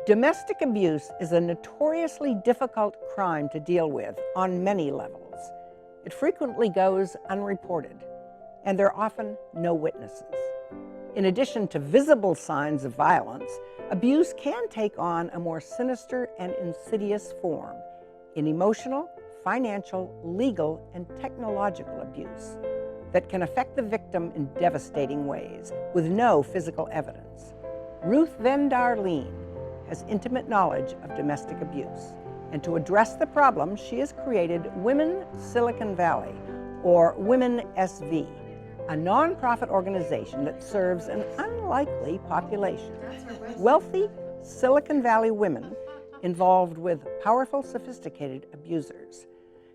Domestic abuse is a notoriously difficult crime to deal with on many levels. It frequently goes unreported, and there are often no witnesses. In addition to visible signs of violence, abuse can take on a more sinister and insidious form in emotional, financial, legal, and technological abuse that can affect the victim in devastating ways with no physical evidence. Ruth Van Darleen has intimate knowledge of domestic abuse, and to address the problem, she has created Women Silicon Valley, or Women SV, a nonprofit organization that serves an unlikely population. Wealthy Silicon Valley women involved with powerful, sophisticated abusers.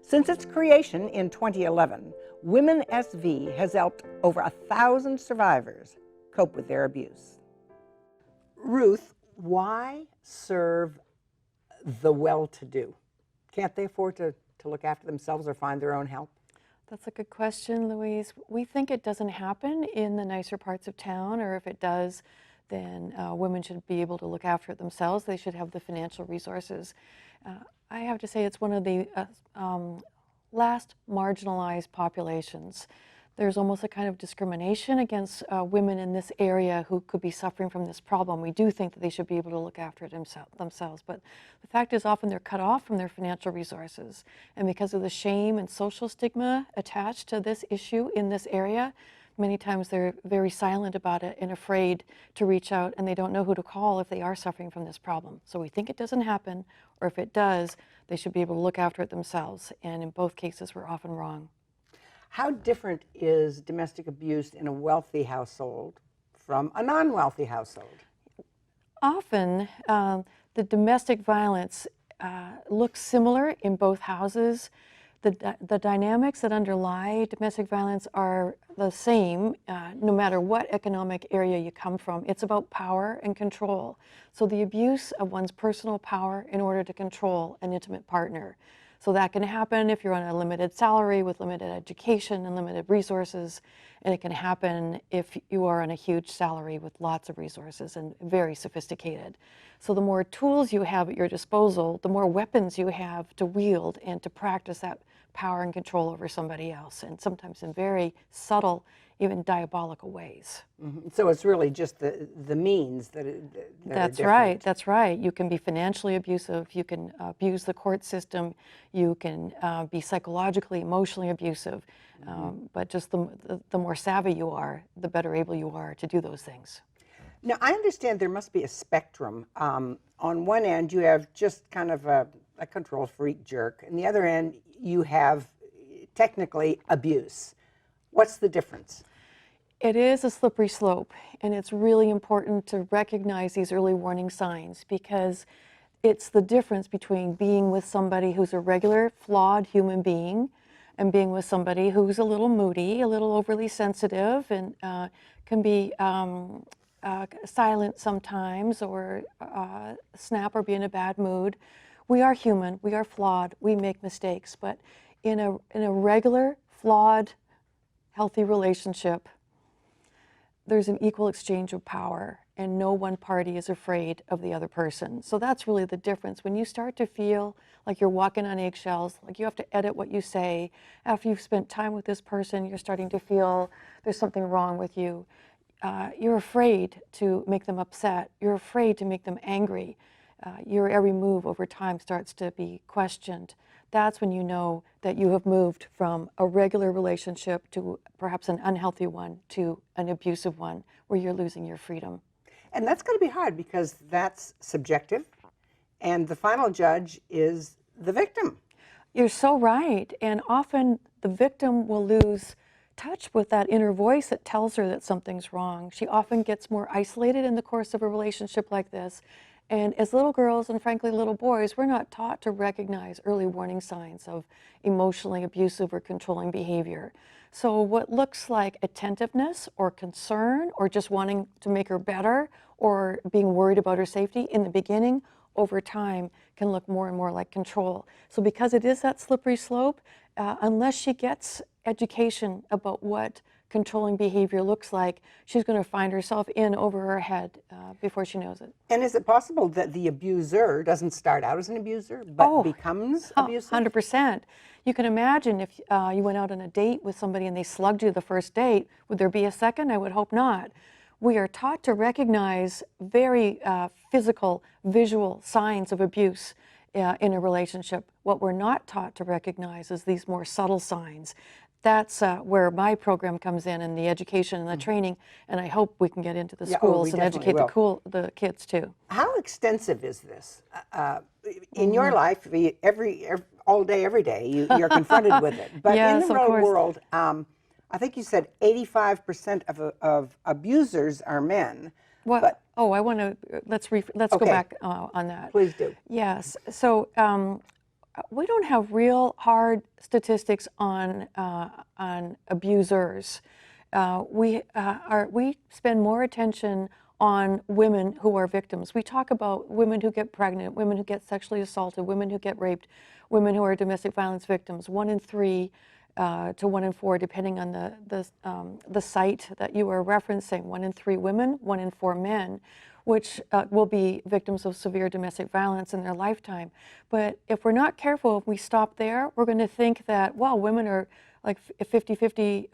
Since its creation in 2011, Women SV has helped over 1,000 survivors cope with their abuse. Ruth, why serve the well-to-do? Can't they afford to look after themselves or find their own help? That's a good question, Louise. We think it doesn't happen in the nicer parts of town, or if it does, then women should be able to look after it themselves. They should have the financial resources. I have to say it's one of the last marginalized populations. There's almost a kind of discrimination against women in this area who could be suffering from this problem. We do think that they should be able to look after it themselves, but the fact is often they're cut off from their financial resources. And because of the shame and social stigma attached to this issue in this area, many times they're very silent about it and afraid to reach out, and they don't know who to call if they are suffering from this problem. So we think it doesn't happen, or if it does, they should be able to look after it themselves. And in both cases, we're often wrong. How different is domestic abuse in a wealthy household from a non-wealthy household? Often, the domestic violence looks similar in both houses. The dynamics that underlie domestic violence are the same no matter what economic area you come from. It's about power and control. So the abuse of one's personal power in order to control an intimate partner. So that can happen if you're on a limited salary with limited education and limited resources, and it can happen if you are on a huge salary with lots of resources and very sophisticated. So the more tools you have at your disposal, the more weapons you have to wield and to practice that power and control over somebody else, and sometimes in very subtle, even diabolical ways. Mm-hmm. So it's really just the means that That's right, that's right. You can be financially abusive, you can abuse the court system, you can be psychologically, emotionally abusive, but just the more savvy you are, the better able you are to do those things. Now, I understand there must be a spectrum. On one end, you have just kind of a control freak jerk, and the other end, you have technically abuse. What's the difference? It is a slippery slope, and it's really important to recognize these early warning signs, because it's the difference between being with somebody who's a regular, flawed human being and being with somebody who's a little moody, a little overly sensitive, and can be silent sometimes, or snap or be in a bad mood. We are human, we are flawed, we make mistakes, but in a regular, flawed, healthy relationship, there's an equal exchange of power, and no one party is afraid of the other person. So that's really the difference. When you start to feel like you're walking on eggshells, like you have to edit what you say, after you've spent time with this person, you're starting to feel there's something wrong with you. You're afraid to make them upset. You're afraid to make them angry. Your every move over time starts to be questioned. That's when you know that you have moved from a regular relationship to perhaps an unhealthy one to an abusive one where you're losing your freedom. And that's going to be hard because that's subjective, and the final judge is the victim. You're so right. And often the victim will lose touch with that inner voice that tells her that something's wrong. She often gets more isolated in the course of a relationship like this. And as little girls, and frankly little boys, we're not taught to recognize early warning signs of emotionally abusive or controlling behavior. So what looks like attentiveness or concern or just wanting to make her better or being worried about her safety in the beginning, over time can look more and more like control. So because it is that slippery slope, unless she gets education about what controlling behavior looks like, she's going to find herself in over her head before she knows it. And is it possible that the abuser doesn't start out as an abuser, but becomes abusive? 100%. You can imagine if you went out on a date with somebody and they slugged you the first date, would there be a second? I would hope not. We are taught to recognize very physical, visual signs of abuse in a relationship. What we're not taught to recognize is these more subtle signs. That's where my program comes in, and the education and the training, and I hope we can get into the schools and educate the kids too. How extensive is this? In your life, all day, every day, you're confronted with it. But yes, in the real world, I think you said 85% of abusers are men. What? But, I want to, let's go back on that. Please do. Yes, so we don't have real hard statistics on abusers. We spend more attention on women who are victims. We talk about women who get pregnant, women who get sexually assaulted, women who get raped, women who are domestic violence victims. 1 in 3 to 1 in 4, depending on the site that you are referencing. 1 in 3 women, 1 in 4 men, which will be victims of severe domestic violence in their lifetime. But if we're not careful, if we stop there, we're going to think that, well, women are like 50%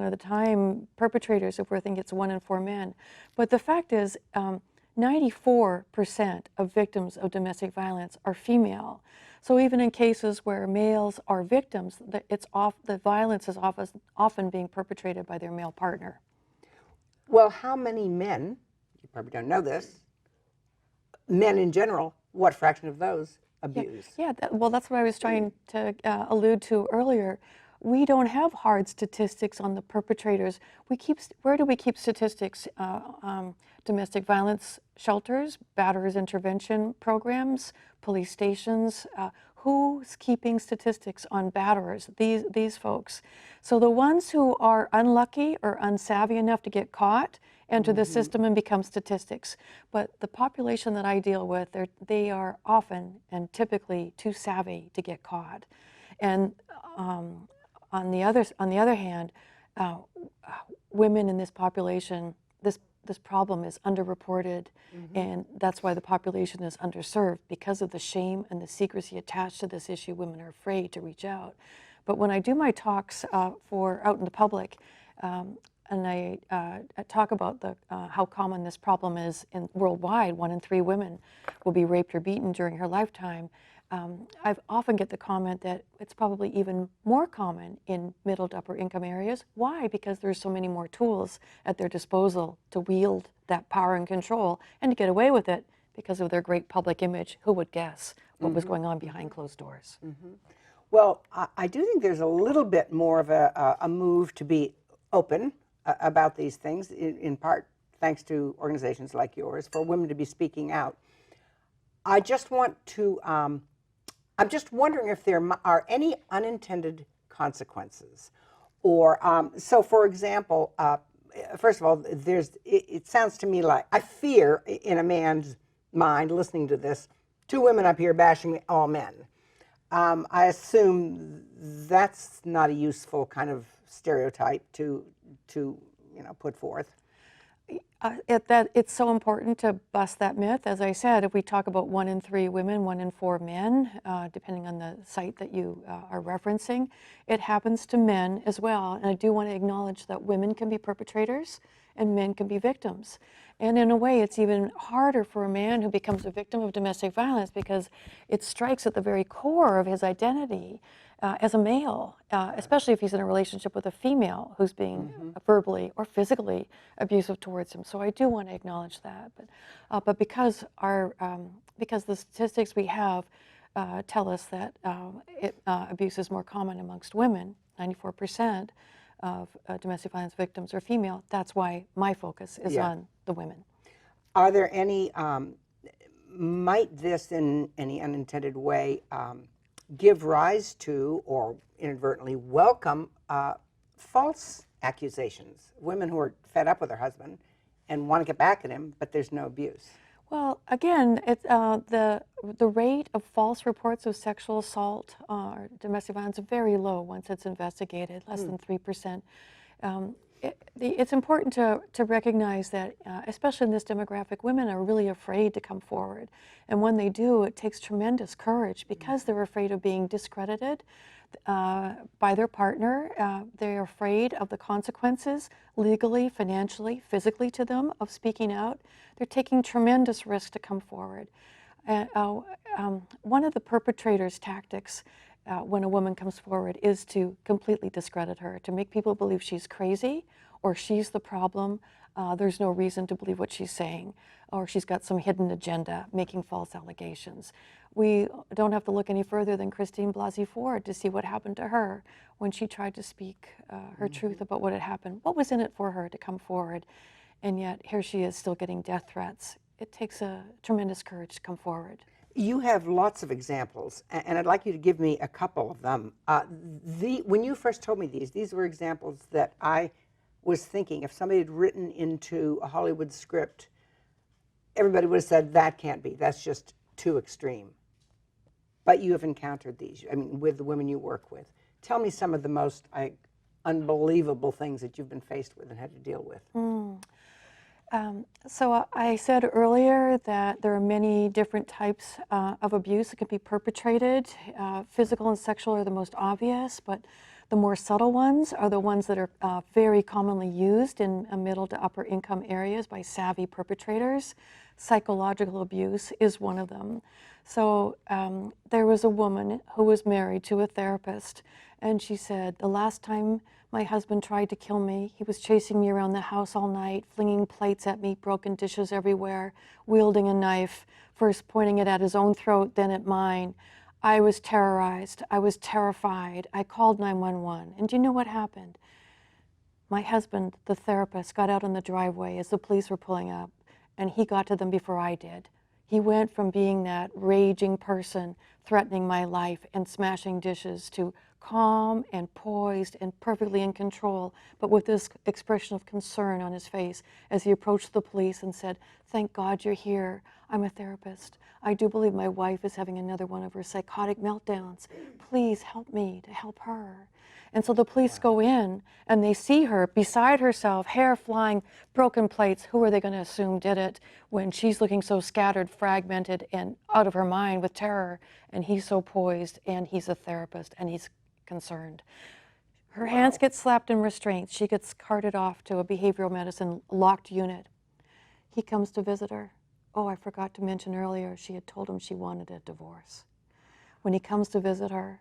of the time perpetrators if we think it's 1 in 4 men. But the fact is, 94% of victims of domestic violence are female. So even in cases where males are victims, the violence is often being perpetrated by their male partner. Well, how many men, you probably don't know this, men in general, what fraction of those abuse? Yeah, well, that's what I was trying to allude to earlier. We don't have hard statistics on the perpetrators. Where do we keep statistics? Domestic violence shelters, batterers intervention programs, police stations. Who's keeping statistics on batterers? These folks. So the ones who are unlucky or unsavvy enough to get caught enter the system and become statistics. But the population that I deal with, they are often and typically too savvy to get caught. And on the other hand, women in this population, this problem is underreported, and that's why the population is underserved. Because of the shame and the secrecy attached to this issue, women are afraid to reach out. But when I do my talks out in the public, and I talk about how common this problem is worldwide, 1 in 3 women will be raped or beaten during her lifetime. I often get the comment that it's probably even more common in middle to upper income areas. Why? Because there's so many more tools at their disposal to wield that power and control and to get away with it because of their great public image. Who would guess what was going on behind closed doors? Well, I do think there's a little bit more of a move to be open about these things, in part thanks to organizations like yours, for women to be speaking out. I just want to, I'm just wondering if there are any unintended consequences. Or, so for example, first of all, it sounds to me like, I fear in a man's mind, listening to this, 2 women up here bashing all men. I assume that's not a useful kind of stereotype to put forth. It's so important to bust that myth. As I said, if we talk about 1 in 3 women, 1 in 4 men, depending on the site that you are referencing, it happens to men as well. And I do want to acknowledge that women can be perpetrators and men can be victims. And in a way, it's even harder for a man who becomes a victim of domestic violence because it strikes at the very core of his identity as a male, especially if he's in a relationship with a female who's being verbally or physically abusive towards him. So I do want to acknowledge that. But because the statistics we have tell us that abuse is more common amongst women, 94% of domestic violence victims are female, that's why my focus is on the women. Are there any, might this in any unintended way give rise to or inadvertently welcome false accusations? Women who are fed up with their husband and want to get back at him, but there's no abuse. Well, again, the rate of false reports of sexual assault or domestic violence is very low once it's investigated, less than 3%. it's important to recognize that, especially in this demographic, women are really afraid to come forward. And when they do, it takes tremendous courage because they're afraid of being discredited by their partner. They're afraid of the consequences legally, financially, physically to them of speaking out. They're taking tremendous risk to come forward. One of the perpetrator's tactics when a woman comes forward is to completely discredit her, to make people believe she's crazy or she's the problem. There's no reason to believe what she's saying, or she's got some hidden agenda, making false allegations. We don't have to look any further than Christine Blasey Ford to see what happened to her when she tried to speak her truth about what had happened. What was in it for her to come forward? And yet here she is still getting death threats. It takes a tremendous courage to come forward. You have lots of examples, and I'd like you to give me a couple of them. When you first told me these were examples that I was thinking if somebody had written into a Hollywood script, everybody would have said, that can't be, that's just too extreme. But you have encountered these, I mean, with the women you work with. Tell me some of the most unbelievable things that you've been faced with and had to deal with. So I said earlier that there are many different types of abuse that can be perpetrated. Physical and sexual are the most obvious, but the more subtle ones are the ones that are very commonly used in middle to upper income areas by savvy perpetrators. Psychological abuse is one of them. So there was a woman who was married to a therapist, and she said, the last time my husband tried to kill me, he was chasing me around the house all night, flinging plates at me, broken dishes everywhere, wielding a knife, first pointing it at his own throat, then at mine. I was terrorized. I was terrified. I called 911. And do you know what happened? My husband, the therapist, got out on the driveway as the police were pulling up, and he got to them before I did. He went from being that raging person threatening my life and smashing dishes to calm and poised and perfectly in control, but with this expression of concern on his face as he approached the police and said, thank God you're here. I'm a therapist. I do believe my wife is having another one of her psychotic meltdowns. Please help me to help her. And so the police go in and they see her beside herself, hair flying, broken plates. Who are they going to assume did it when she's looking so scattered, fragmented, and out of her mind with terror? And he's so poised, and he's a therapist, and he's concerned. Her hands get slapped in restraints. She gets carted off to a behavioral medicine locked unit. He comes to visit her. Oh, I forgot to mention earlier, she had told him she wanted a divorce. When he comes to visit her,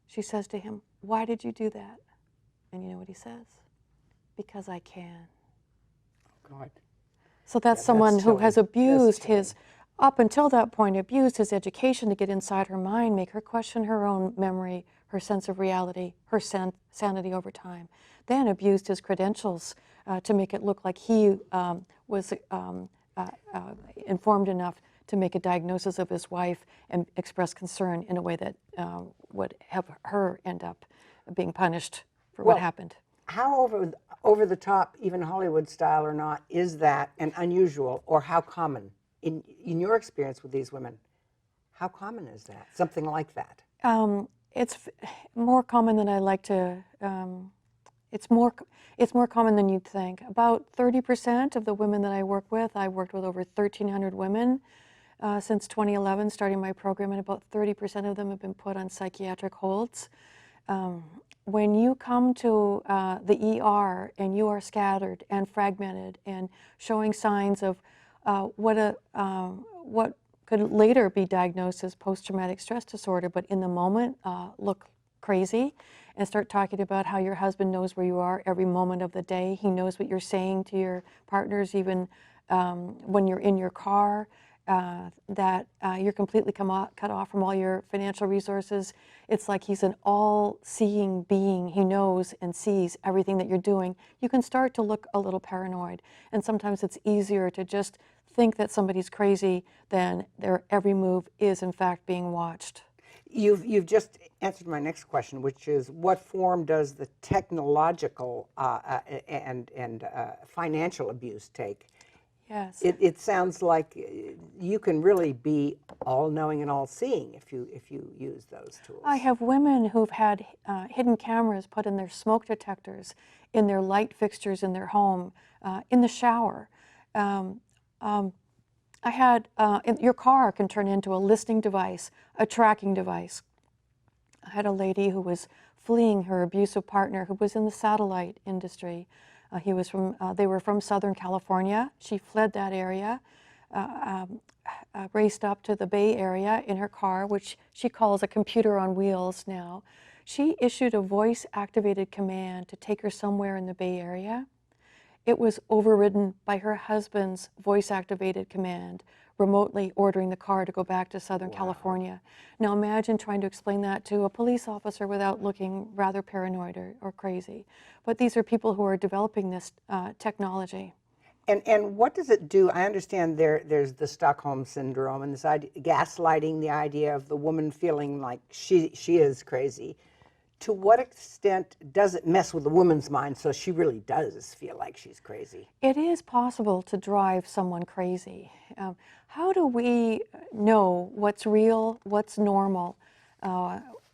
she says to him, why did you do that? And you know what he says? Because I can. God. So that's someone who has abused his, up until that point, abused his education to get inside her mind, make her question her own memory, her sense of reality, her sanity over time. Then abused his credentials to make it look like he was informed enough to make a diagnosis of his wife and express concern in a way that would have her end up being punished for what happened. How over the top, even Hollywood style or not, is that and unusual, or how common in your experience with these women? How common is that? Something like that? It's more common than I like to. It's more common than you'd think. About 30% of the women that I work with, I worked with over 1,300 women since 2011, starting my program, and about 30% of them have been put on psychiatric holds. When you come to the ER and you are scattered and fragmented and showing signs of what could later be diagnosed as post-traumatic stress disorder, but in the moment look crazy, and start talking about how your husband knows where you are every moment of the day. He knows what you're saying to your partners, even when you're in your car, that you're completely cut off from all your financial resources. It's like he's an all-seeing being. He knows and sees everything that you're doing. You can start to look a little paranoid, and sometimes it's easier to just think that somebody's crazy than their every move is in fact being watched. You've just answered my next question, which is what form does the technological and financial abuse take? Yes. It sounds like you can really be all-knowing and all-seeing if you use those tools. I have women who've had hidden cameras put in their smoke detectors, in their light fixtures in their home, in the shower. I had, your car can turn into a listening device, a tracking device. I had a lady who was fleeing her abusive partner who was in the satellite industry. They were from Southern California. She fled that area, raced up to the Bay Area in her car, which she calls a computer on wheels now. She issued a voice-activated command to take her somewhere in the Bay Area. It was overridden by her husband's voice-activated command, remotely ordering the car to go back to Southern California. Now imagine trying to explain that to a police officer without looking rather paranoid or crazy. But these are people who are developing this technology. And what does it do? I understand there's the Stockholm Syndrome and this idea, gaslighting, the idea of the woman feeling like she is crazy. To what extent does it mess with the woman's mind so she really does feel like she's crazy? It is possible to drive someone crazy. How do we know what's real, what's normal,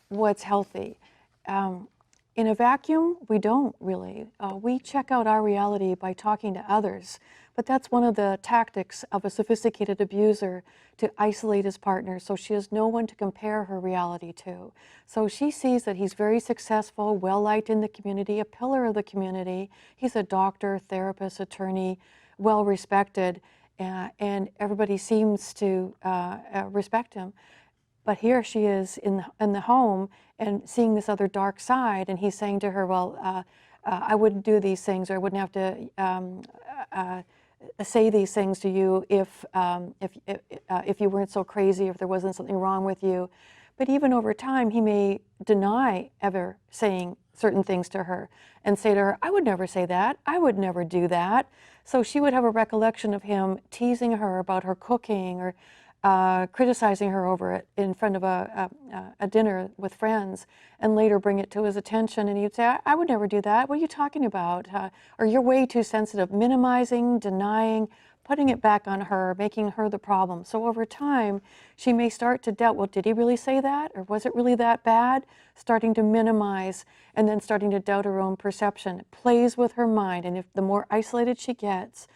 what's healthy? In a vacuum, we don't really. We check out our reality by talking to others, but that's one of the tactics of a sophisticated abuser, to isolate his partner so she has no one to compare her reality to. So she sees that he's very successful, well-liked in the community, a pillar of the community. He's a doctor, therapist, attorney, well-respected, and everybody seems to respect him. But here she is in the home and seeing this other dark side, and he's saying to her, well, I wouldn't do these things, or I wouldn't have to say these things to you if you weren't so crazy, if there wasn't something wrong with you. But even over time, he may deny ever saying certain things to her and say to her, I would never say that, I would never do that. So she would have a recollection of him teasing her about her cooking, or criticizing her over it in front of a dinner with friends, and later bring it to his attention, and he'd say, I would never do that. What are you talking about? Or you're way too sensitive. Minimizing, denying, putting it back on her, making her the problem. So over time, she may start to doubt, well, did he really say that? Or was it really that bad? Starting to minimize, and then starting to doubt her own perception. It plays with her mind, and if the more isolated she gets,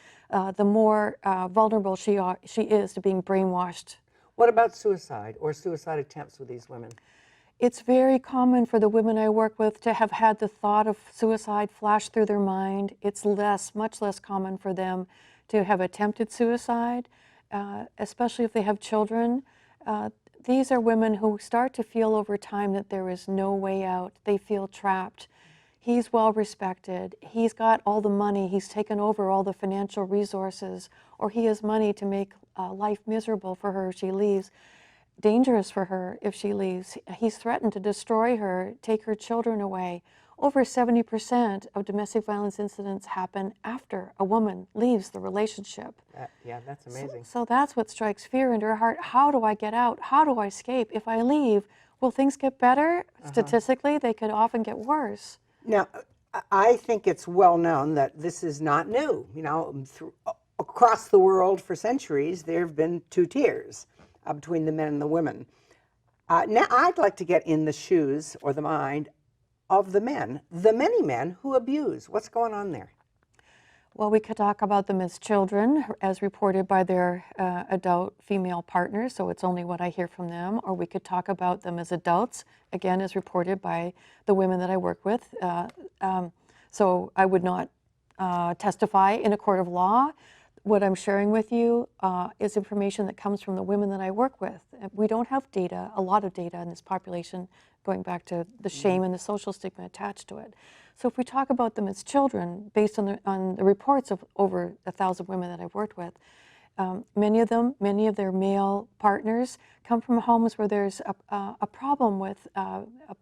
the more vulnerable she is to being brainwashed. What about suicide or suicide attempts with these women? It's very common for the women I work with to have had the thought of suicide flash through their mind. It's much less common for them to have attempted suicide, especially if they have children. These are women who start to feel over time that there is no way out. They feel trapped. He's well respected. He's got all the money. He's taken over all the financial resources, or he has money to make life miserable for her if she leaves, dangerous for her if she leaves. He's threatened to destroy her, take her children away. Over 70% of domestic violence incidents happen after a woman leaves the relationship. Yeah, that's amazing. So that's what strikes fear into her heart. How do I get out? How do I escape? If I leave, will things get better? Statistically, they could often get worse. Now, I think it's well known that this is not new. You know, across the world for centuries, there have been two tiers between the men and the women. Now, I'd like to get in the shoes or the mind of the many men who abuse. What's going on there? Well, we could talk about them as children, as reported by their adult female partners, so it's only what I hear from them, or we could talk about them as adults, again, as reported by the women that I work with. So I would not testify in a court of law. What I'm sharing with you is information that comes from the women that I work with. We don't have data, a lot of data in this population, going back to the shame and the social stigma attached to it. So if we talk about them as children, based on the reports of over 1,000 women that I've worked with, many of their male partners come from homes where there's a problem with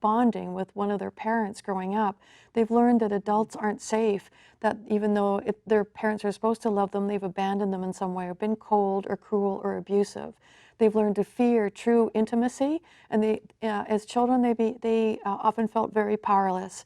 bonding with one of their parents growing up. They've learned that adults aren't safe, that even though their parents are supposed to love them, they've abandoned them in some way, or been cold or cruel or abusive. They've learned to fear true intimacy, and as children they often felt very powerless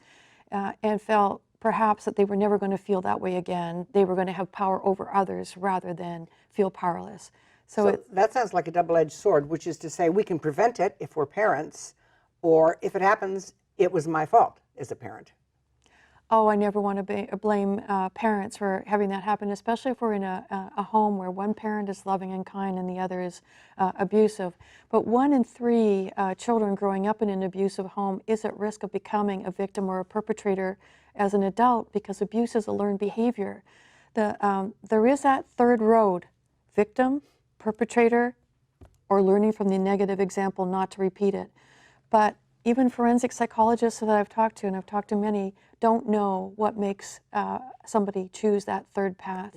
and felt perhaps that they were never going to feel that way again. They were going to have power over others rather than feel powerless. So that sounds like a double-edged sword, which is to say we can prevent it if we're parents, or if it happens, it was my fault as a parent. Oh, I never want to blame parents for having that happen, especially if we're in a home where one parent is loving and kind and the other is abusive. But 1 in 3 children growing up in an abusive home is at risk of becoming a victim or a perpetrator as an adult, because abuse is a learned behavior. There is that third road: victim, perpetrator, or learning from the negative example not to repeat it. But even forensic psychologists that I've talked to, and I've talked to many, don't know what makes somebody choose that third path.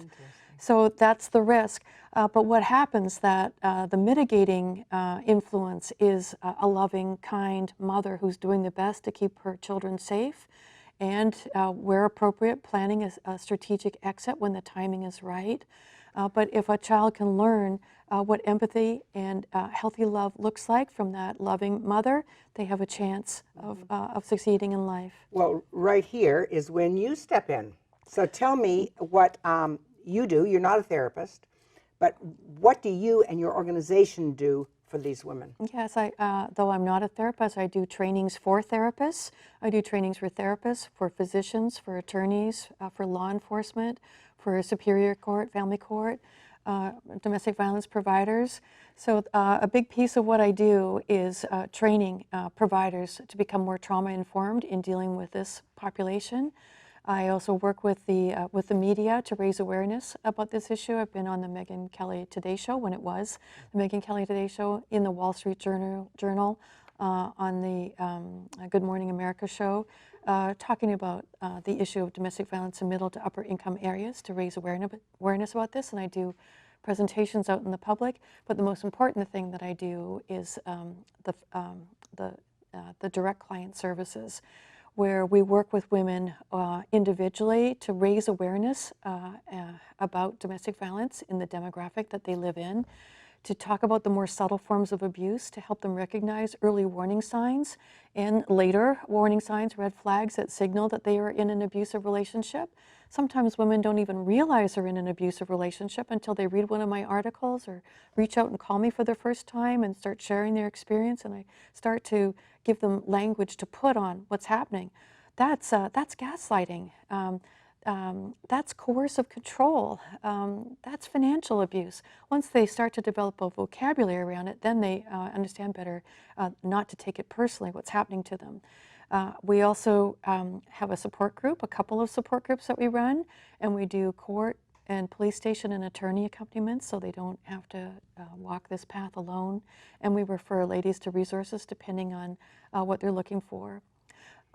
So that's the risk. But what happens that the mitigating influence is a loving, kind mother who's doing the best to keep her children safe, and where appropriate, planning a strategic exit when the timing is right. But if a child can learn what empathy and healthy love looks like from that loving mother, they have a chance of succeeding in life. Well, right here is when you step in. So tell me what you do. You're not a therapist, but what do you and your organization do for these women? Yes, though I'm not a therapist, I do trainings for therapists. I do trainings for therapists, for physicians, for attorneys, for law enforcement, for superior court, family court, domestic violence providers. So a big piece of what I do is training providers to become more trauma informed in dealing with this population. I also work with the media to raise awareness about this issue. I've been on the Megyn Kelly Today Show when it was the Megyn Kelly Today Show, in the Wall Street Journal, on the Good Morning America show, talking about the issue of domestic violence in middle to upper income areas to raise awareness about this. And I do presentations out in the public. But the most important thing that I do is the direct client services, where we work with women individually to raise awareness about domestic violence in the demographic that they live in, to talk about the more subtle forms of abuse, to help them recognize early warning signs and later warning signs, red flags that signal that they are in an abusive relationship. Sometimes women don't even realize they're in an abusive relationship until they read one of my articles or reach out and call me for the first time and start sharing their experience, and I start to give them language to put on what's happening. That's gaslighting. That's coercive control. That's financial abuse. Once they start to develop a vocabulary around it, then they understand better not to take it personally, what's happening to them. We also have a support group, a couple of support groups that we run, and we do court and police station and attorney accompaniments, so they don't have to walk this path alone. And we refer ladies to resources depending on what they're looking for.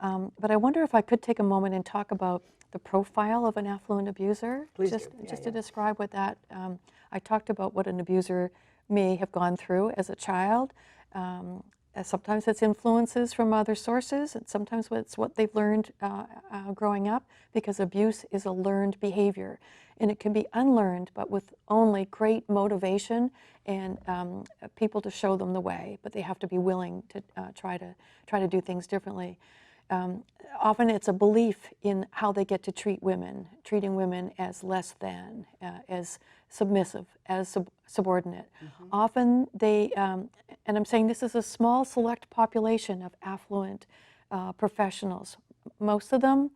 But I wonder if I could take a moment and talk about the profile of an affluent abuser. Please just do. to describe what that, I talked about what an abuser may have gone through as a child. Sometimes it's influences from other sources, and sometimes it's what they've learned growing up, because abuse is a learned behavior. And it can be unlearned, but with only great motivation and people to show them the way. But they have to be willing to try to do things differently. Often it's a belief in how they get to treat women, treating women as less than, as submissive, as subordinate. Mm-hmm. Often they, and I'm saying this is a small select population of affluent professionals. Most of them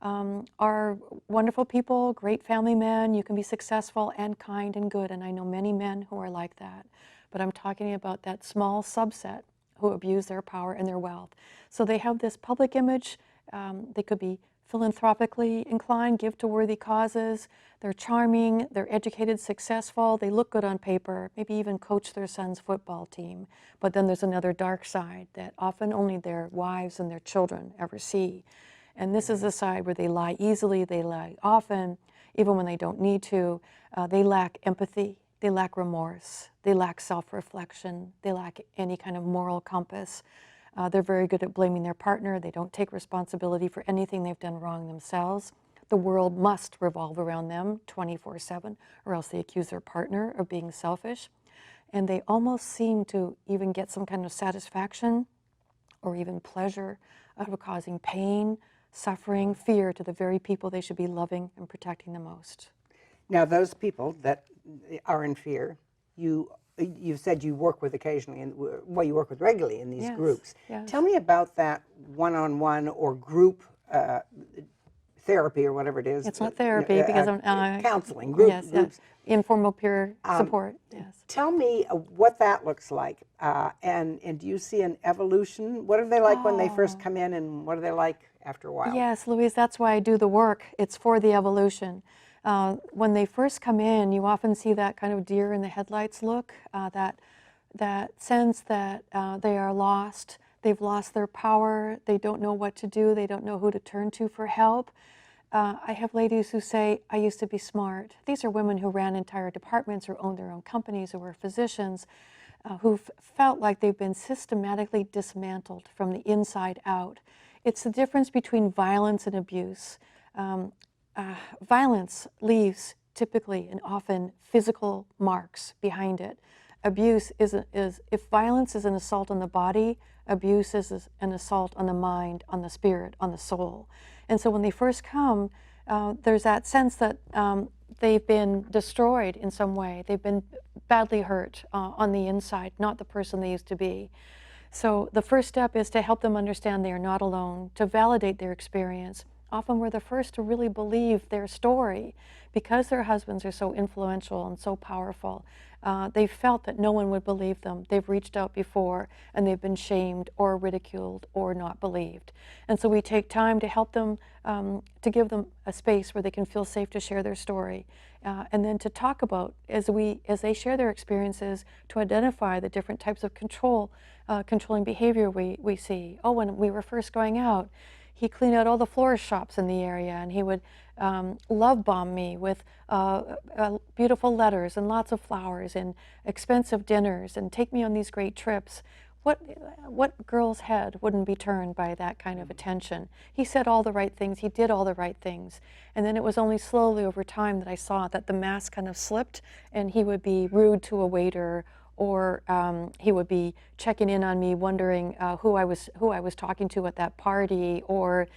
are wonderful people, great family men. You can be successful and kind and good, and I know many men who are like that. But I'm talking about that small subset who abuse their power and their wealth. So they have this public image. They could be philanthropically inclined, give to worthy causes. They're charming, they're educated, successful, they look good on paper, maybe even coach their son's football team. But then there's another dark side that often only their wives and their children ever see. And this is the side where they lie easily, they lie often, even when they don't need to. They lack empathy, they lack remorse, they lack self-reflection, they lack any kind of moral compass. They're very good at blaming their partner. They don't take responsibility for anything they've done wrong themselves. The world must revolve around them 24/7, or else they accuse their partner of being selfish. And they almost seem to even get some kind of satisfaction or even pleasure out of causing pain, suffering, fear to the very people they should be loving and protecting the most. Now, those people that are in fear, you've said you work with occasionally, and well, you work with regularly in these Yes, groups. yes. Tell me about that one-on-one or group therapy or whatever it is. It's not therapy because I'm counseling, yes, groups. Informal peer support. Yes. Tell me what that looks like, and do you see an evolution? What are they like when they first come in, and what are they like after a while? Yes, Louise, that's why I do the work. It's for the evolution. When they first come in, you often see that kind of deer in the headlights look, that sense that they are lost. They've lost their power. They don't know what to do. They don't know who to turn to for help. I have ladies who say, I used to be smart. These are women who ran entire departments or owned their own companies or were physicians who've felt like they've been systematically dismantled from the inside out. It's the difference between violence and abuse. Violence leaves typically and often physical marks behind it. Abuse is if violence is an assault on the body, abuse is an assault on the mind, on the spirit, on the soul. And so when they first come, there's that sense that they've been destroyed in some way. They've been badly hurt on the inside, not the person they used to be. So the first step is to help them understand they are not alone, to validate their experience. Often we're the first to really believe their story because their husbands are so influential and so powerful. They felt that no one would believe them. They've reached out before and they've been shamed or ridiculed or not believed. And so we take time to help them, to give them a space where they can feel safe to share their story. And then to talk about, as they share their experiences, to identify the different types of controlling behavior we see. Oh, when we were first going out, he cleaned out all the florist shops in the area, and he would love bomb me with beautiful letters and lots of flowers and expensive dinners and take me on these great trips. What girl's head wouldn't be turned by that kind of attention? He said all the right things, he did all the right things. And then it was only slowly over time that I saw that the mask kind of slipped and he would be rude to a waiter, or he would be checking in on me, wondering who I was talking to at that party, or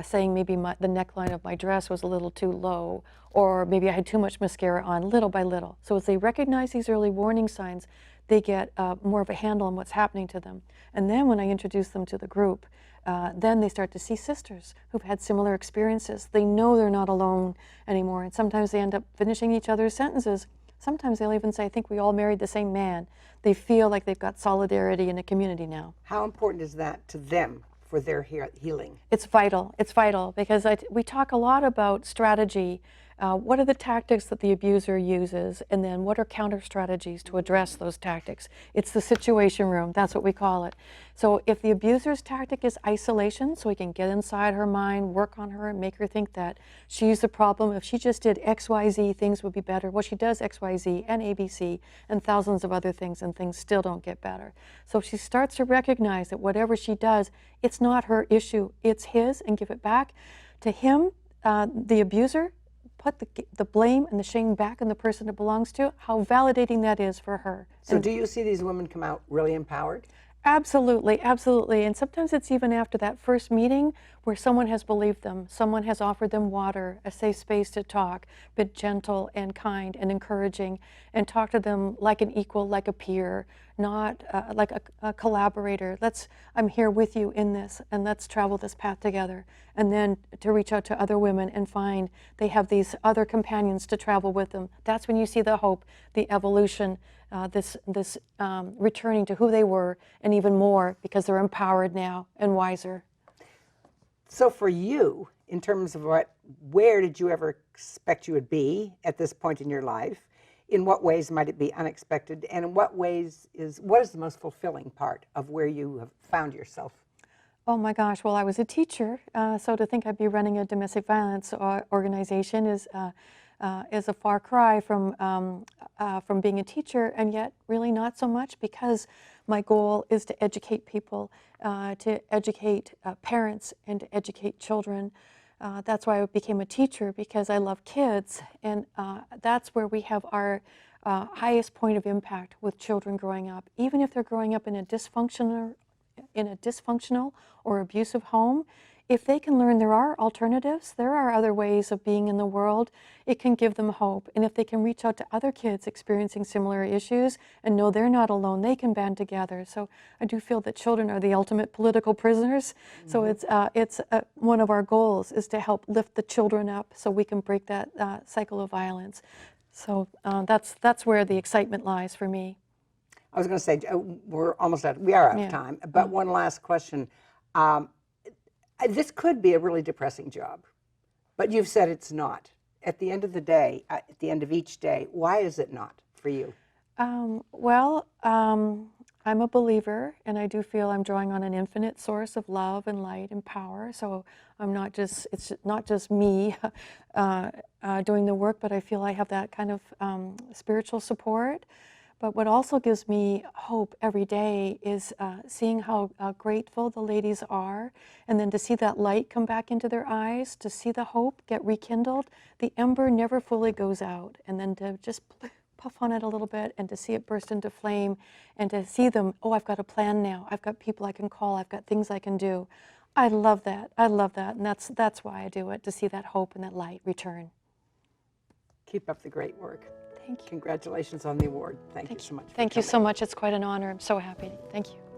saying maybe the neckline of my dress was a little too low, or maybe I had too much mascara on, little by little. So as they recognize these early warning signs, they get more of a handle on what's happening to them. And then when I introduce them to the group, then they start to see sisters who've had similar experiences. They know they're not alone anymore, and sometimes they end up finishing each other's sentences. Sometimes they'll even say, I think we all married the same man. They feel like they've got solidarity in a community now. How important is that to them for their healing? It's vital. It's vital because we talk a lot about strategy. What are the tactics that the abuser uses, and then what are counter strategies to address those tactics? It's the situation room, that's what we call it. So if the abuser's tactic is isolation, so he can get inside her mind, work on her, and make her think that she's the problem, if she just did X, Y, Z, things would be better. Well, she does X, Y, Z, and ABC, and thousands of other things, and things still don't get better. So if she starts to recognize that whatever she does, it's not her issue, it's his, and give it back to him, the abuser, put the blame and the shame back on the person it belongs to, how validating that is for her. So do you see these women come out really empowered? Absolutely, absolutely. And sometimes it's even after that first meeting where someone has believed them, someone has offered them water, a safe space to talk, but gentle and kind and encouraging, and talk to them like an equal, like a peer, not like a collaborator. I'm here with you in this, and let's travel this path together. And then to reach out to other women and find they have these other companions to travel with them. That's when you see the hope, the evolution, this returning to who they were, and even more because they're empowered now and wiser. So for you, in terms of where did you ever expect you would be at this point in your life? In what ways might it be unexpected? And in what ways what is the most fulfilling part of where you have found yourself? Oh my gosh, well, I was a teacher, so to think I'd be running a domestic violence organization is a far cry from being a teacher, and yet really not so much, because my goal is to educate people, to educate parents, and to educate children. That's why I became a teacher, because I love kids, and that's where we have our highest point of impact with children growing up. Even if they're growing up in a dysfunctional or abusive home, if they can learn there are alternatives, there are other ways of being in the world, it can give them hope. And if they can reach out to other kids experiencing similar issues and know they're not alone, they can band together. So I do feel that children are the ultimate political prisoners. So it's one of our goals is to help lift the children up so we can break that cycle of violence. So that's where the excitement lies for me. I was going to say, we're almost out. We are out of time. But one last question. This could be a really depressing job, but you've said it's not. At the end of the day, at the end of each day, why is it not for you? I'm a believer, and I do feel I'm drawing on an infinite source of love and light and power. So it's not just me doing the work, but I feel I have that kind of spiritual support. But what also gives me hope every day is seeing how grateful the ladies are, and then to see that light come back into their eyes, to see the hope get rekindled. The ember never fully goes out, and then to just puff on it a little bit and to see it burst into flame and to see them, oh, I've got a plan now. I've got people I can call. I've got things I can do. I love that. I love that. And that's why I do it, to see that hope and that light return. Keep up the great work. Thank you. Congratulations on the award. Thank you so much. Thank you so much. It's quite an honor. I'm so happy. Thank you.